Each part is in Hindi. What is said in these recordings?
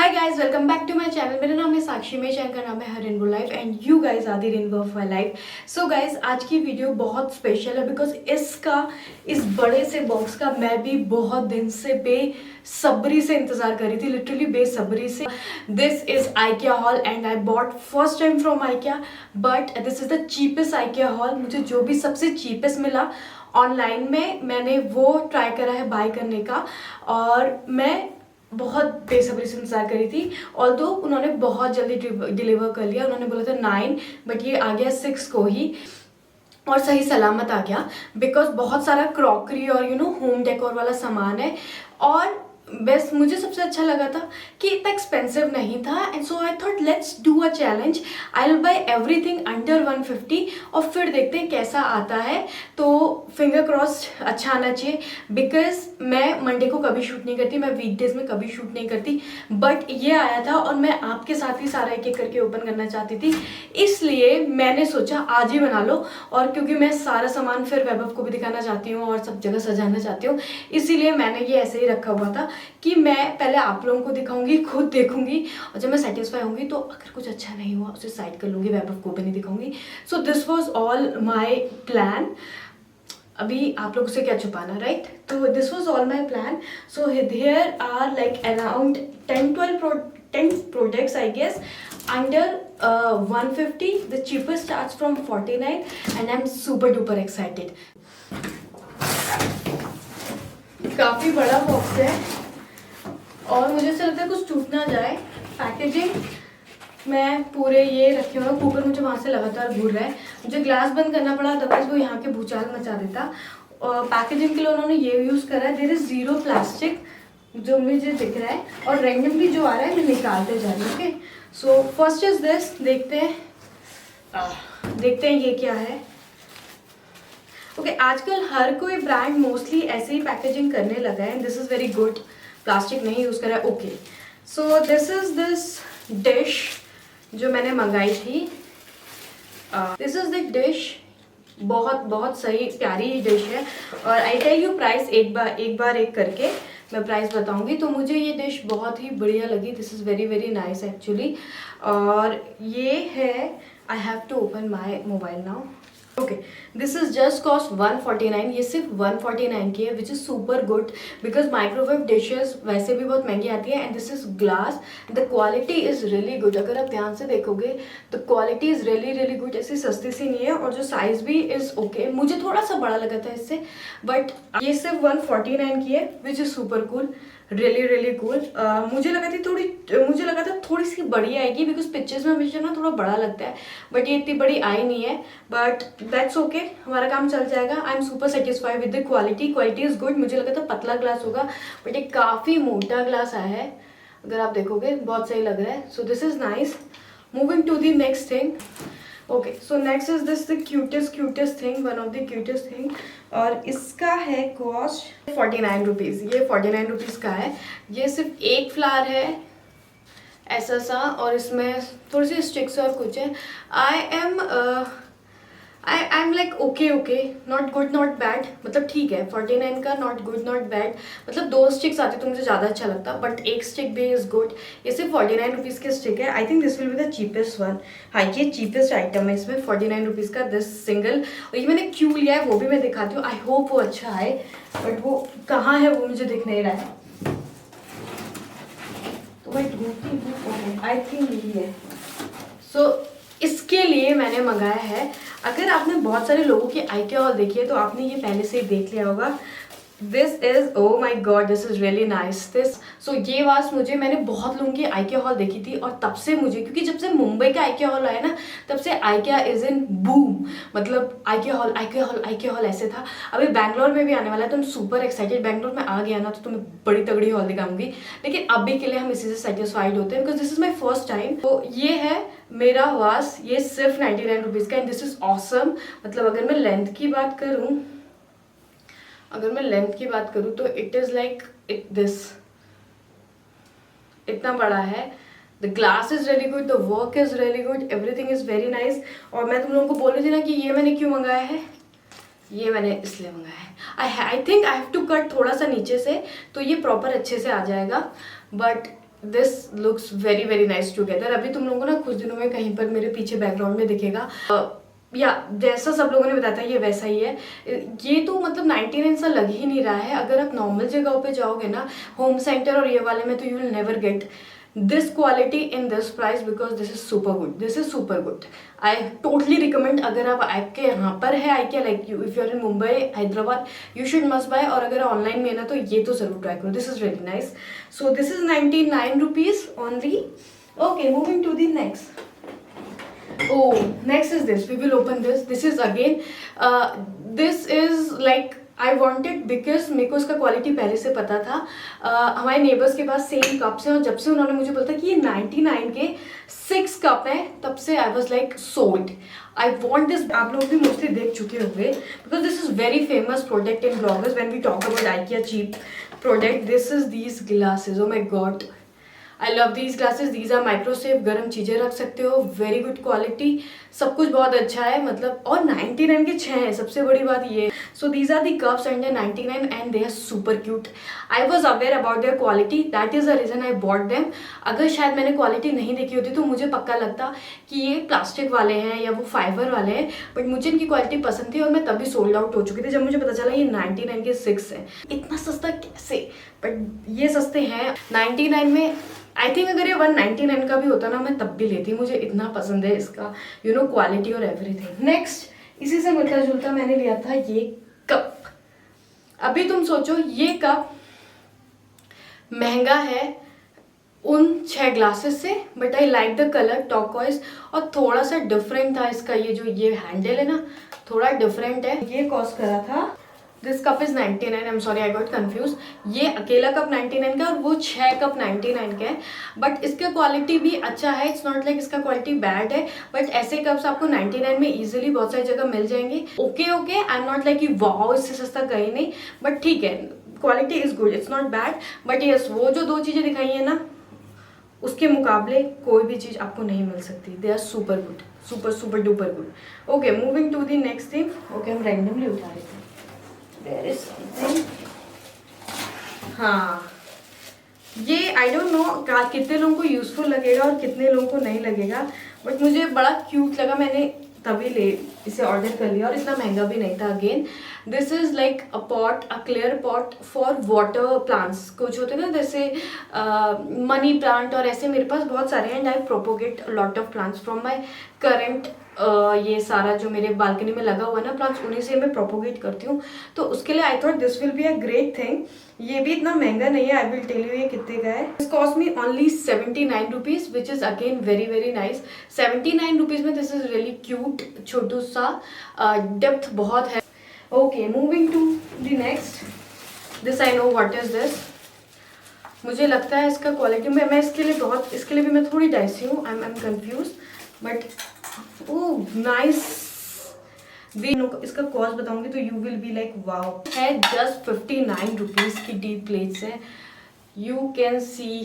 Hi guys, welcome back to my channel. मेरा नाम है साक्षी, मेरे चैनल का नाम है her rainbow life and you guys are the rainbow of my life. So guys, आज की वीडियो बहुत स्पेशल है बिकॉज इस बड़े से बॉक्स का मैं भी बहुत दिन से बेसब्री से इंतजार कर रही थी, लिटरली बेसब्री से। This is IKEA hall and I bought first time from IKEA, but this is the cheapest IKEA hall. मुझे जो भी सबसे चीपेस्ट मिला ऑनलाइन में, मैंने वो ट्राई करा है बाय करने का और मैं बहुत बेसब्री से इंतजार करी थी। ऑल्दो उन्होंने बहुत जल्दी डिलीवर कर लिया, उन्होंने बोला था 9 बट ये आ गया 6 को ही और सही सलामत आ गया बिकॉज बहुत सारा क्रॉकरी और होम डेकोर वाला सामान है। और बस मुझे सबसे अच्छा लगा था कि इतना एक्सपेंसिव नहीं था and so I thought let's do a challenge. I will buy everything under 150 और फिर देखते हैं कैसा आता है। तो फिंगर क्रॉस्ड अच्छा आना चाहिए बिकॉज मैं मंडे को कभी शूट नहीं करती, मैं वीकडेज में कभी शूट नहीं करती, बट ये आया था और मैं आपके साथ ही सारा एक एक करके ओपन करना चाहती थी, इसलिए मैंने सोचा आज ही बना लो। और क्योंकि मैं सारा सामान फिर वैभव को भी दिखाना चाहती हूँ और सब जगह सजाना चाहती हूँ, इसीलिए मैंने ये ऐसे ही रखा हुआ था कि मैं पहले आप लोगों को दिखाऊंगी, खुद देखूंगी और जब मैं सेटिस्फाई होंगी तो अगर कुछ अच्छा नहीं हुआ उसे साइड कर लूंगी, वैभव को भी नहीं दिखाऊंगी। So this was all my plan. अभी आप लोगों से क्या छुपाना, राइट? तो this was all my plan. So here are like around 10 products I guess under 150. The cheapest starts from 49 and I'm super duper excited. काफ़ी बड़ा बॉक्स है और मुझे ऐसा लगता है कुछ टूट ना जाए। पैकेजिंग मैं पूरे ये रखे हुए, कुकर मुझे वहाँ से लगातार घूर रहा है, मुझे ग्लास बंद करना पड़ा अदरवाइज वो यहाँ के भूचाल मचा देता। और पैकेजिंग के लिए उन्होंने ये यूज़ करा है, देयर इज जीरो प्लास्टिक जो मुझे दिख रहा है और रैंडमली जो आ रहा है मैं निकालते जा रही हूँ। Okay, so first is this, देखते हैं ये क्या है। ओके, आजकल हर कोई ब्रांड मोस्टली ऐसे ही पैकेजिंग करने लगा है। This is very good, plastic नहीं यूज़ करा है। Okay, so this is this dish जो मैंने मंगाई थी। दिस इज़ द डिश, बहुत बहुत सही प्यारी डिश है और आई टेल यू प्राइस एक बार एक करके मैं प्राइस बताऊंगी। तो मुझे ये डिश बहुत ही बढ़िया लगी, this is very very nice actually. और ये है, I have to open my mobile now. Okay, this is just cost 149, ये सिर्फ 149 की है which is super good because microwave dishes वैसे भी बहुत महंगी आती है and this is glass, the quality is really good. अगर आप ध्यान से देखोगे तो quality is really really good, ऐसी सस्ती सी नहीं है और जो साइज़ भी इज़ ओके। मुझे थोड़ा सा बड़ा लगा था इससे, बट ये सिर्फ 149 की है which is super cool, really really cool. मुझे लगा था थोड़ी सी बड़ी आएगी बिकॉज पिक्चर्स में हमेशा ना थोड़ा बड़ा लगता है, बट ये इतनी बड़ी आई नहीं है, बट दैट्स ओके, हमारा काम चल जाएगा। I am super satisfied with the quality is good. मुझे लगा था पतला ग्लास होगा बट ये काफ़ी मोटा ग्लास आया है, अगर आप देखोगे बहुत सही लग रहा है। So this is nice. Moving to the next thing. Okay, so next is this the cutest thing, one of the cutest thing, और इसका है कॉस्ट 49 रुपीज़। ये 49 रुपीज़ का है। ये सिर्फ एक फ्लावर है ऐसा सा और इसमें थोड़ी सी स्टिक्स और कुछ है। I am like okay, not good not bad, मतलब ठीक है। 49 का नॉट गुड नॉट बैड, मतलब 2 स्टिक्स आती तो मुझे ज़्यादा अच्छा लगता, बट एक स्टिक भी इज़ गुड। ये सिर्फ 49 रुपीज़ के स्टिक है। I think this will be the cheapest one. हाँ, ये चीपेस्ट आइटम है इसमें, 49 रुपीज़ का दिस सिंगल। और ये मैंने क्यों लिया है वो भी मैं दिखाती हूँ, आई होप वो अच्छा आए, बट वो कहाँ है वो मुझे दिख नहीं रहा है तो मैं ढूंढती हूँ। आई थिंक यही है। सो इसके लिए मैंने मंगाया है। अगर आपने बहुत सारे लोगों की आइकिया हॉल देखी है तो आपने ये पहले से ही देख लिया होगा। This is, oh my god, this is really nice this. So ये वास मैंने बहुत लोगों की आइकिया हॉल देखी थी और तब से मुझे, क्योंकि जब से मुंबई का आइकिया हॉल आया ना तब से आइकिया इज इन बूम, मतलब आइकिया हॉल ऐसे था। अभी बैंगलोर में भी आने वाला है तो I'm सुपर एक्साइटेड। बैंगलोर में आ गया ना तो तुम्हें बड़ी तगड़ी हॉल दिखाऊंगी, लेकिन अभी के लिए हम इसी से सेटिस्फाइड होते हैं because this is my first time. तो ये है मेरा वास, ये सिर्फ 99 रुपीज़ का एंड दिस इज ऑसम। मतलब अगर मैं लेंथ की बात करूँ तो इट इज़ लाइक दिस, इतना बड़ा है। The glass is really good, the work is really good, everything is very nice. और मैं तुम लोगों को बोल रही थी ना कि ये मैंने क्यों मंगाया है, ये मैंने इसलिए मंगाया है। I think I have to cut थोड़ा सा नीचे से तो ये प्रॉपर अच्छे से आ जाएगा, but this looks very very nice together. अभी तुम लोगों को ना कुछ दिनों में कहीं पर मेरे पीछे बैकग्राउंड में दिखेगा, या जैसा सब लोगों ने बताया था ये वैसा ही है। ये तो मतलब 99 सा लग ही नहीं रहा है। अगर आप नॉर्मल जगहों पे जाओगे ना, होम सेंटर और ये वाले में, तो you will never get this quality in this price because this is super good. This is super good. I totally recommend। अगर आप आपके यहाँ पर है IKEA, like you if you are in Mumbai, Hyderabad, you should must buy। और अगर ऑनलाइन में है ना तो ये तो जरूर ट्राई करो। This is really nice. So this is 99 rupees only. Okay, moving to the next. Oh, next is this. We will open this. This is again, this is like I wanted because मेरे को इसका क्वालिटी पहले से पता था। हमारे नेबर्स के पास सेम कप्स हैं, और जब से उन्होंने मुझे बोला था कि ये 99 के 6 कप हैं, तब से I was like sold. I want this. आप लोग भी मोस्टली देख चुके होंगे because this is very famous product in bloggers when we talk about IKEA cheap product. This is these glasses. Oh my god, I love these glasses. These are microsafe, गर्म चीज़ें रख सकते हो, वेरी गुड क्वालिटी, सब कुछ बहुत अच्छा है मतलब। और 99 के 6 हैं, सबसे बड़ी बात ये। So these are the cups and 99 and they are super cute. I was aware about their quality, that is the reason I bought them. अगर शायद मैंने क्वालिटी नहीं देखी होती तो मुझे पक्का लगता कि ये प्लास्टिक वाले हैं या वो फाइबर वाले हैं, बट मुझे इनकी क्वालिटी पसंद थी और मैं तभी सोल्ड आउट हो चुकी थी जब मुझे पता चला ये 99 के 6 हैं। इतना सस्ता कैसे, बट ये सस्ते हैं 99 में। आई थिंक अगर ये 199 का भी होता ना मैं तब भी लेती, मुझे इतना पसंद है इसका यू नो क्वालिटी और एवरीथिंग। नेक्स्ट, इसी से मिलता जुलता मैंने लिया था ये कप। अभी तुम सोचो ये कप महंगा है उन 6 ग्लासेस से, but I like the colour turquoise, और थोड़ा सा डिफरेंट था इसका ये जो ये हैंडल है ना, थोड़ा डिफरेंट है। ये कॉस्ट करा था, this cup is 99। I am sorry I got confuse. ये अकेला कप 99 का और वो 6 कप 99 का है, बट इसका क्वालिटी भी अच्छा है। इट्स नॉट लाइक इसका क्वालिटी बैड है, बट ऐसे कप्स आपको 99 में इजीली बहुत सारी जगह मिल जाएंगे। Okay okay, I am not like कि वाओ इससे सस्ता कहीं नहीं, बट ठीक है, quality is good, it's not bad. But yes, वो जो 2 चीज़ें दिखाई है ना, उसके मुकाबले कोई भी चीज़ आपको नहीं मिल सकती। They are super good, super super duper good. Okay, moving to the next thing. Okay, हम रैंडमली उठा रहे थे। There is something. हाँ, ये आई डोंट नो कितने लोगों को यूजफुल लगेगा और कितने लोगों को नहीं लगेगा, बट मुझे बड़ा क्यूट लगा, मैंने तभी इसे ऑर्डर कर लिया, और इतना महंगा भी नहीं था। Again this is like a pot, a clear pot for water plants. कुछ होते हैं ना जैसे मनी प्लांट, और ऐसे मेरे पास बहुत सारे हैं, and I propagate lot of plants from my current. ये सारा जो मेरे बालकनी में लगा हुआ है ना प्लांट्स, उन्हीं से मैं प्रोपोगेट करती हूँ, तो उसके लिए I thought this will be a great thing. ये भी इतना महंगा नहीं है, आई विल टेल यू ये कितने का है। This cost me only 79 rupees, which is again very very nice. 79 rupees में दिस इज रियली क्यूट, छोटू सा, डेप्थ बहुत है। Okay, moving to the next. This I know what is this. मुझे लगता है इसका क्वालिटी में मैं इसके लिए भी मैं थोड़ी डाइसी हूँ, I am confused, but oh nice. इसका कॉस्ट बताऊंगी तो you will be like wow. है जस्ट 59 रुपीज की डीप प्लेट्स है। You can see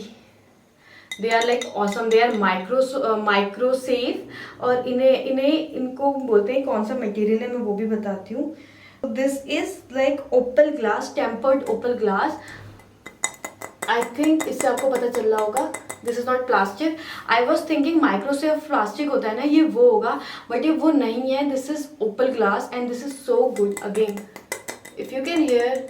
they are like awesome, they are micro safe, और इनको बोलते हैं कौन सा मटेरियल है मैं वो भी बताती हूँ। This is like opal glass, tempered opal glass. I think इससे आपको पता चल रहा होगा, this is not plastic. I was thinking microsafe plastic होता है ना, ये वो होगा, बट ये वो नहीं है। This is opal glass and this is so good. Again if you can hear,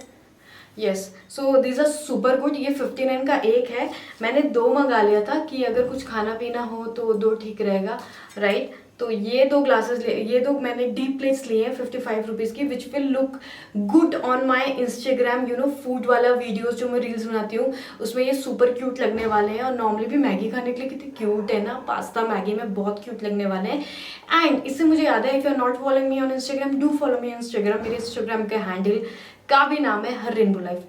yes, so this are super good. ये 59 का एक है, मैंने 2 मंगा लिया था कि अगर कुछ खाना पीना हो तो 2 ठीक रहेगा, राइट। तो ये 2 ग्लासेस ये 2 मैंने डीप प्लेट्स लिए हैं 55 रुपीज़ की, which will look good on my Instagram, you know food वाला वीडियोस जो मैं रील्स बनाती हूँ उसमें ये सुपर क्यूट लगने वाले हैं। और नॉर्मली भी मैगी खाने के लिए कितनी क्यूट है ना, पास्ता मैगी में बहुत क्यूट लगने वाले हैं। एंड इससे मुझे याद है, if you are not following me on Instagram, do follow me on Instagram. मेरे इंस्टाग्राम के हैंडल का भी नाम है हर रेनबो लाइफ।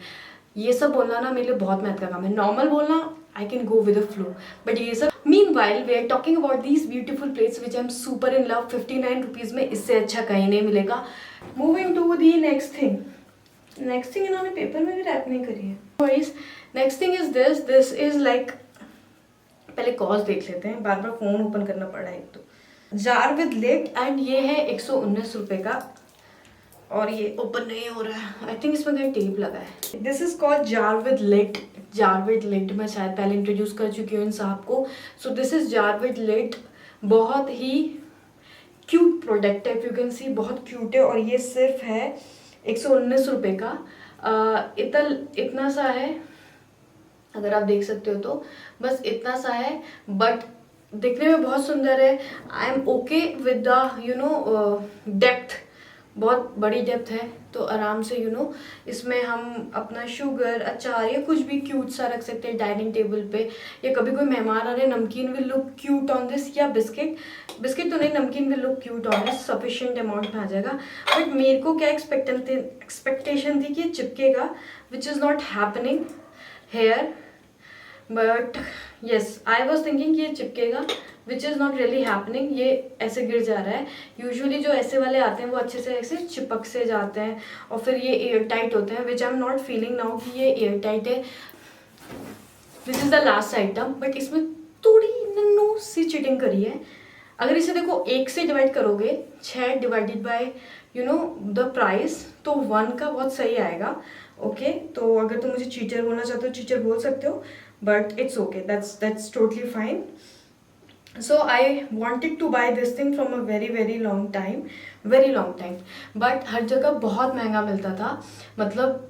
ये सब बोलना ना मेरे लिए बहुत मेहनत का काम है, नॉर्मल बोलना I can go with the flow, but ये सब। Meanwhile, we are talking about these beautiful plates which I'm super in love। 59 rupees में इससे अच्छा कहीं नहीं मिलेगा। Moving to the next thing। Next thing इन्होंने पेपर में भी रैप नहीं करी है। Anyways, next thing is this। This is like, पहले कॉस्ट देख लेते हैं, बार बार फोन ओपन करना पड़ा है एक तो। जार विद लिड, एंड ये है 119 रुपये का, और ये ओपन नहीं हो रहा है। आई थिंक इसमें कहीं टेप लगा है। This is called jar with lid jar with lid, मैं शायद पहले इंट्रोड्यूस कर चुकी हूँ इन साहब को। सो दिस इज़ जारविड लिड, बहुत ही क्यूट प्रोडक्ट है, यू कैन सी बहुत क्यूट है। और ये सिर्फ है 119 रुपये का। इतना सा है, अगर आप देख सकते हो तो बस इतना सा है, बट दिखने में बहुत सुंदर है। I am okay with the depth, बहुत बड़ी डेप्थ है, तो आराम से इसमें हम अपना शुगर, अचार या कुछ भी क्यूट सा रख सकते हैं डाइनिंग टेबल पे। या कभी कोई मेहमान आ रहे, नमकीन will look cute on this, या बिस्किट तो नहीं, नमकीन will look cute on this, sufficient amount में आ जाएगा। बट मेरे को क्या एक्सपेक्टेशन थी कि चिपकेगा, which is not happening here, but yes I was thinking कि ये चिपकेगा, which is not really happening. ये ऐसे गिर जा रहा है। यूजुअली जो ऐसे वाले आते हैं वो अच्छे से ऐसे चिपक से जाते हैं और फिर ये एयर टाइट होते हैं, which I am not feeling now कि ये एयर टाइट है। This is the last item, but इसमें थोड़ी नन्नू सी चीटिंग करी है। अगर इसे देखो 1 से डिवाइड करोगे, 6 डिवाइडेड बाय द प्राइस, तो 1 का बहुत सही आएगा। ओके तो अगर तुम मुझे चीटर बोलना चाहते हो, चीटर बोल सकते हो, but it's okay, that's totally fine. So I wanted to buy this thing from a very long time, but हर जगह बहुत महंगा मिलता था, मतलब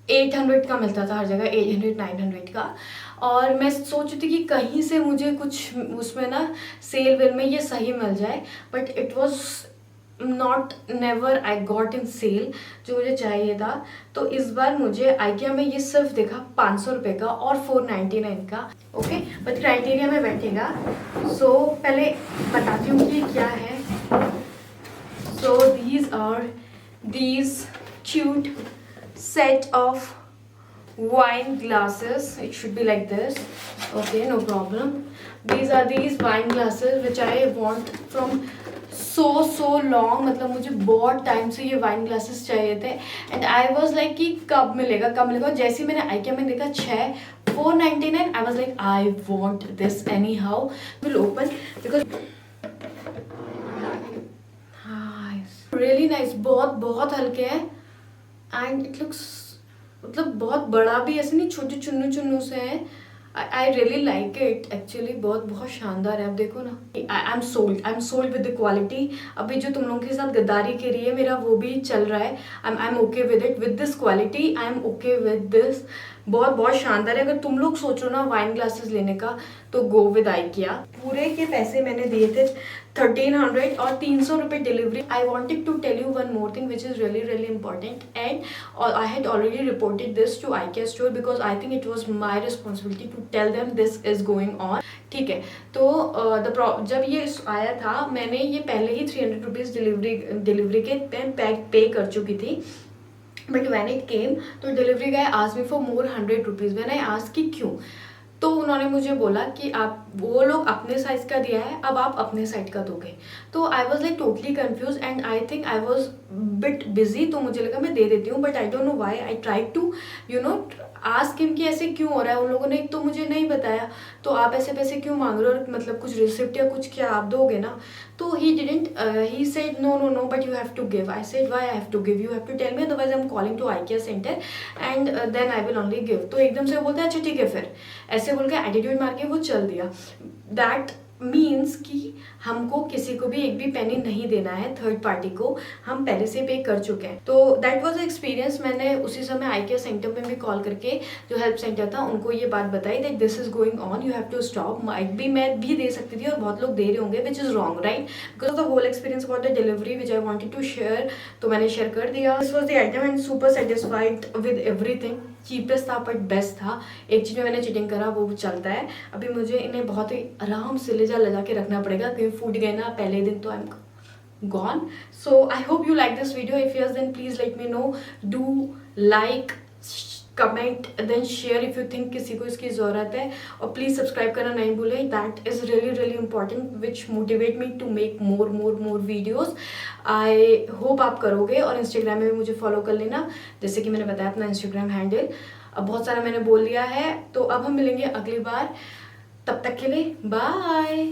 800 का मिलता था हर जगह, 800-900 का। और मैं सोच रही थी कि कहीं से मुझे कुछ उसमें ना सेल वेल में ये सही मिल जाए, but it was not never I got in sale जो मुझे चाहिए था। तो इस बार मुझे आइकिया में ये सिर्फ देखा 500 रुपये का और 499 का। ओके बट क्राइटेरिया में बैठेगा। सो पहले बताती हूँ कि क्या है। So these are these cute set of wine glasses. It should be like this. Okay, no problem. These are these wine glasses which I want from so long. मतलब मुझे बहुत टाइम से ये wine glasses चाहिए थे and I was like कि कब मिलेगा। जैसे ही मैंने IKEA में देखा 499, I was like I want this anyhow. Will open because really nice, बहुत हल्के हैं एंड इट लुक्स, मतलब बहुत बड़ा भी ऐसे नहीं, छोटे चुन्नू से हैं। I really like it actually, बहुत शानदार है। आप देखो ना, I am sold with the quality. अभी जो तुम लोगों के साथ गद्दारी के लिए मेरा वो भी चल रहा है। I am okay with it, with this quality I am okay with this. बहुत शानदार है। अगर तुम लोग सोचो ना वाइन ग्लासेस लेने का तो गो विद IKEA। पूरे के पैसे मैंने दिए थे 1300 और 300 रुपये delivery. I wanted to tell you one more thing which is really important and I had already reported this to IKEA store because I think it was my responsibility to tell them this is going on. ठीक है, तो जब ये आया था मैंने ये पहले ही 300 रुपीज़ डिलीवरी के पे कर चुकी थी। बट वैन इट केम तो delivery guy asked me for more 100 rupees. When I asked कि क्यों, तो उन्होंने मुझे बोला कि आप वो लोग अपने साइज़ का दिया है, अब आप अपने साइड का दोगे। तो I was like totally confused and I think I was bit busy. तो मुझे लगा मैं दे देती हूँ, but I don't know why. I try to ask him कि ऐसे क्यों हो रहा है। उन लोगों ने तो मुझे नहीं बताया, तो आप ऐसे पैसे क्यों मांग रहे हो, मतलब कुछ रिसिप्ट या कुछ क्या आप दोगे ना। तो he didn't, he said no but you have to give. I said why I have to give, you have to tell me otherwise I am calling to IKEA centre and then I will only give. तो एकदम से वो बोलते हैं अच्छा ठीक है, फिर ऐसे बोल के एटीट्यूड मार के वो चल दिया। दैट मीन्स कि हमको किसी को भी एक भी पेनी नहीं देना है थर्ड पार्टी को, हम पहले से पे कर चुके हैं। तो दैट वाज एक्सपीरियंस। मैंने उसी समय IKEA सेंटर में भी कॉल करके जो हेल्प सेंटर था उनको ये बात बताई that this is going on, you have to stop. Might भी मैं भी दे सकती थी और बहुत लोग दे रहे होंगे which is wrong, right, because of the whole experience about the delivery which I wanted to share, तो मैंने शेयर कर दिया। This was the item and super satisfied with everything. Cheapest था बट बेस्ट था। एक चीज़ में मैंने चीटिंग करा, वो चलता है। अभी मुझे इन्हें बहुत ही आराम से ले जा के रखना पड़ेगा, कहीं फूट गए ना पहले दिन तो I am gone. So I hope you like this video. If yes then please let me know, do like, comment then share if you think किसी को इसकी ज़रूरत है, और प्लीज़ सब्सक्राइब करना नहीं भूलें। That is really important which motivate me to make more videos. I hope आप करोगे, और इंस्टाग्राम में भी मुझे फॉलो कर लेना, जैसे कि मैंने बताया अपना इंस्टाग्राम हैंडल। अब बहुत सारा मैंने बोल लिया है, तो अब हम मिलेंगे अगली बार। तब तक के लिए बाय।